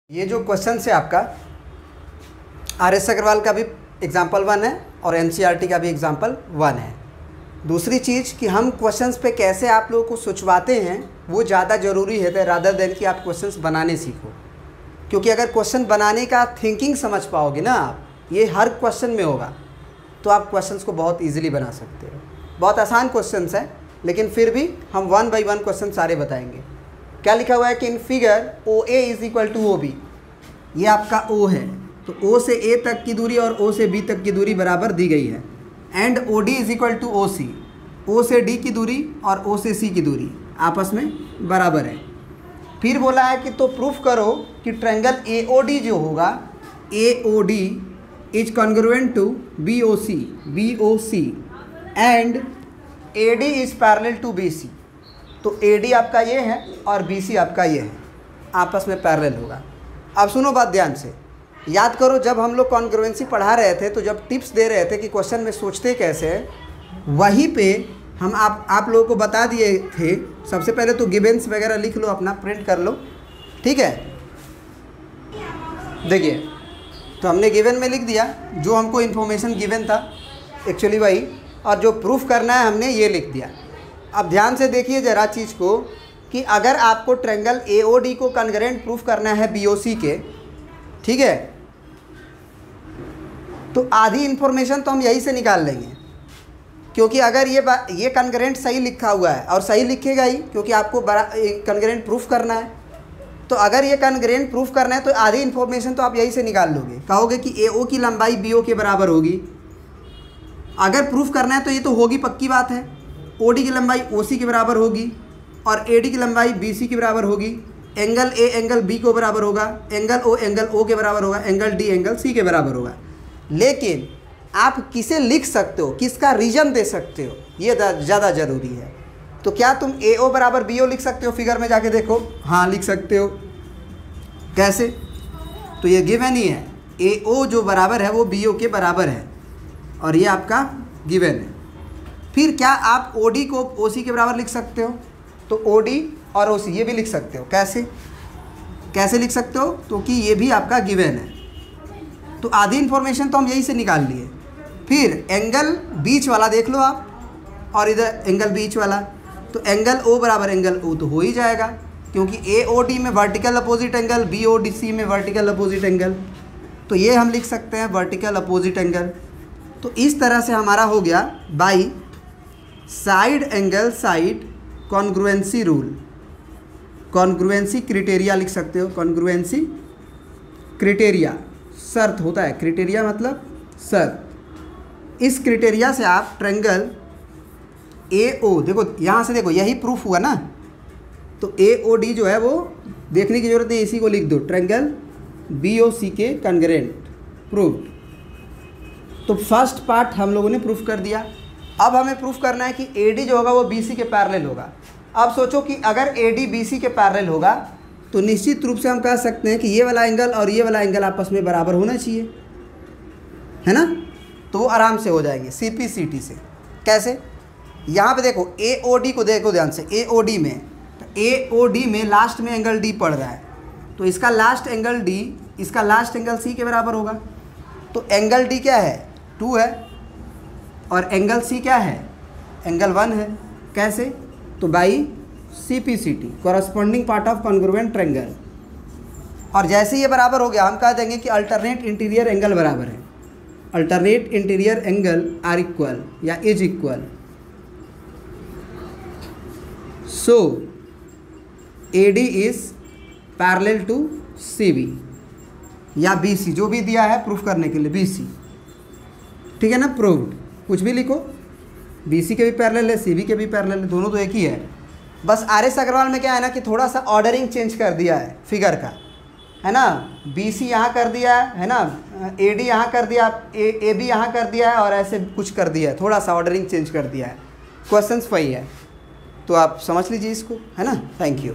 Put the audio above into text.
ये जो क्वेश्चन है आपका आर.एस. अग्रवाल का भी एग्जाम्पल 1 है और एनसीईआरटी का भी एग्जाम्पल 1 है। दूसरी चीज़ कि हम क्वेश्चंस पे कैसे आप लोगों को सोचवाते हैं वो ज़्यादा ज़रूरी है रादर देन कि आप क्वेश्चंस बनाने सीखो, क्योंकि अगर क्वेश्चन बनाने का थिंकिंग समझ पाओगे ना आप, ये हर क्वेश्चन में होगा, तो आप क्वेश्चंस को बहुत ईजिली बना सकते हो। बहुत आसान क्वेश्चंस हैं, लेकिन फिर भी हम 1 बाई 1 क्वेश्चन सारे बताएंगे। क्या लिखा हुआ है कि in figure O A is equal to O B, ये आपका ओ है, तो ओ से ए तक की दूरी और ओ से बी तक की दूरी बराबर दी गई है। And O D is equal to O C, O से डी की दूरी और ओ से सी की दूरी आपस में बराबर है। फिर बोला है कि तो प्रूफ करो कि ट्रायंगल ए ओ डी जो होगा, A O D is congruent to B O C and A D is parallel to B C. तो ए डी आपका ये है और बी सी आपका ये है, आपस में पैरेलल होगा। अब सुनो बात ध्यान से, याद करो जब हम लोग कॉन्ग्रुएंसी पढ़ा रहे थे तो जब टिप्स दे रहे थे कि क्वेश्चन में सोचते कैसे हैं, वहीं पे हम आप लोगों को बता दिए थे। सबसे पहले तो गिवेंस वगैरह लिख लो, अपना प्रिंट कर लो, ठीक है। देखिए, तो हमने गिवन में लिख दिया जो हमको इन्फॉर्मेशन गिवन था एक्चुअली वही, और जो प्रूफ करना है हमने ये लिख दिया। अब ध्यान से देखिए ज़रा चीज़ को कि अगर आपको ट्रायंगल ए ओ डी को कॉन्ग्रुएंट प्रूफ करना है बी ओ सी के, ठीक है, तो आधी इन्फॉर्मेशन तो हम यही से निकाल लेंगे, क्योंकि अगर ये कॉन्ग्रुएंट सही लिखा हुआ है और सही लिखेगा ही, क्योंकि आपको कॉन्ग्रुएंट प्रूफ करना है। तो अगर ये कॉन्ग्रुएंट प्रूफ करना है तो आधी इन्फॉर्मेशन तो आप यही से निकाल लोगे। कहोगे कि ए ओ की लंबाई बी ओ के बराबर होगी, अगर प्रूफ करना है तो ये तो होगी, पक्की बात है। ओ डी की लंबाई ओ सी के बराबर होगी और ए डी की लंबाई बी सी के बराबर होगी। एंगल ए एंगल बी को बराबर होगा, एंगल ओ के बराबर होगा, एंगल डी एंगल सी के बराबर होगा। लेकिन आप किसे लिख सकते हो, किसका रीजन दे सकते हो, ये ज़्यादा ज़रूरी है। तो क्या तुम ए ओ बराबर बी ओ लिख सकते हो? फिगर में जाके देखो, हाँ लिख सकते हो। कैसे? तो ये गिवन ही है, ए ओ जो बराबर है वो बी ओ के बराबर है और ये आपका गिवन है। फिर क्या आप ओ डी को ओ सी के बराबर लिख सकते हो? तो ओ डी और ओ सी ये भी लिख सकते हो। कैसे लिख सकते हो? तो कि ये भी आपका गिवन है, तो आधी इन्फॉर्मेशन तो हम यही से निकाल लिए। फिर एंगल बीच वाला देख लो आप, और इधर एंगल बीच वाला, तो एंगल ओ बराबर एंगल ओ तो हो ही जाएगा, क्योंकि ए ओ डी में vertical opposite angle, B O D C में वर्टिकल अपोजिट एंगल, तो ये हम लिख सकते हैं वर्टिकल अपोजिट एंगल। तो इस तरह से हमारा हो गया by side angle side congruency rule, congruency criteria लिख सकते हो। कॉन्ग्रुएंसी क्राइटेरिया शर्त होता है, क्राइटेरिया मतलब शर्त। इस क्राइटेरिया से आप ट्रायंगल ए ओ, देखो यहाँ से देखो, यही प्रूफ हुआ ना, तो ए ओ डी जो है वो देखने की जरूरत है, इसी को लिख दो, ट्रायंगल बी ओ सी के कॉन्ग्रुएंट प्रूफ। तो फर्स्ट पार्ट हम लोगों ने प्रूफ कर दिया। अब हमें प्रूफ करना है कि ए डी जो होगा वो बी सी के पैरेलल होगा। अब सोचो कि अगर ए डी बी सी के पैरेलल होगा तो निश्चित रूप से हम कह सकते हैं कि ये वाला एंगल और ये वाला एंगल आपस में बराबर होना चाहिए, है ना। तो वो आराम से हो जाएंगे सी पी सी टी से। कैसे? यहाँ पे देखो ए ओ डी को देखो ध्यान से, ए ओ डी में लास्ट में एंगल डी पड़ रहा है, तो इसका लास्ट एंगल डी इसका लास्ट एंगल सी के बराबर होगा। तो एंगल डी क्या है? 2 है, और एंगल सी क्या है? एंगल 1 है। कैसे? तो by C P C T, corresponding part of congruent triangle. और जैसे ये बराबर हो गया, हम कह देंगे कि अल्टरनेट इंटीरियर एंगल बराबर है। Alternate interior angle are equal या is equal, so A D is parallel to C B या बी सी, जो भी दिया है प्रूफ करने के लिए बी सी, ठीक है ना। प्रूव्ड, कुछ भी लिखो, बी सी के भी पैरेलल है, सी बी के भी पैरेलल है, दोनों तो एक ही है। बस आर.एस. अग्रवाल में क्या है ना कि थोड़ा सा ऑर्डरिंग चेंज कर दिया है फिगर का, है ना। बी सी यहाँ कर दिया है ना, ए डी यहाँ कर दिया, ए बी यहाँ कर दिया है, और ऐसे कुछ कर दिया है, थोड़ा सा ऑर्डरिंग चेंज कर दिया है। क्वेश्चंस वही है, तो आप समझ लीजिए इसको, है ना। Thank you.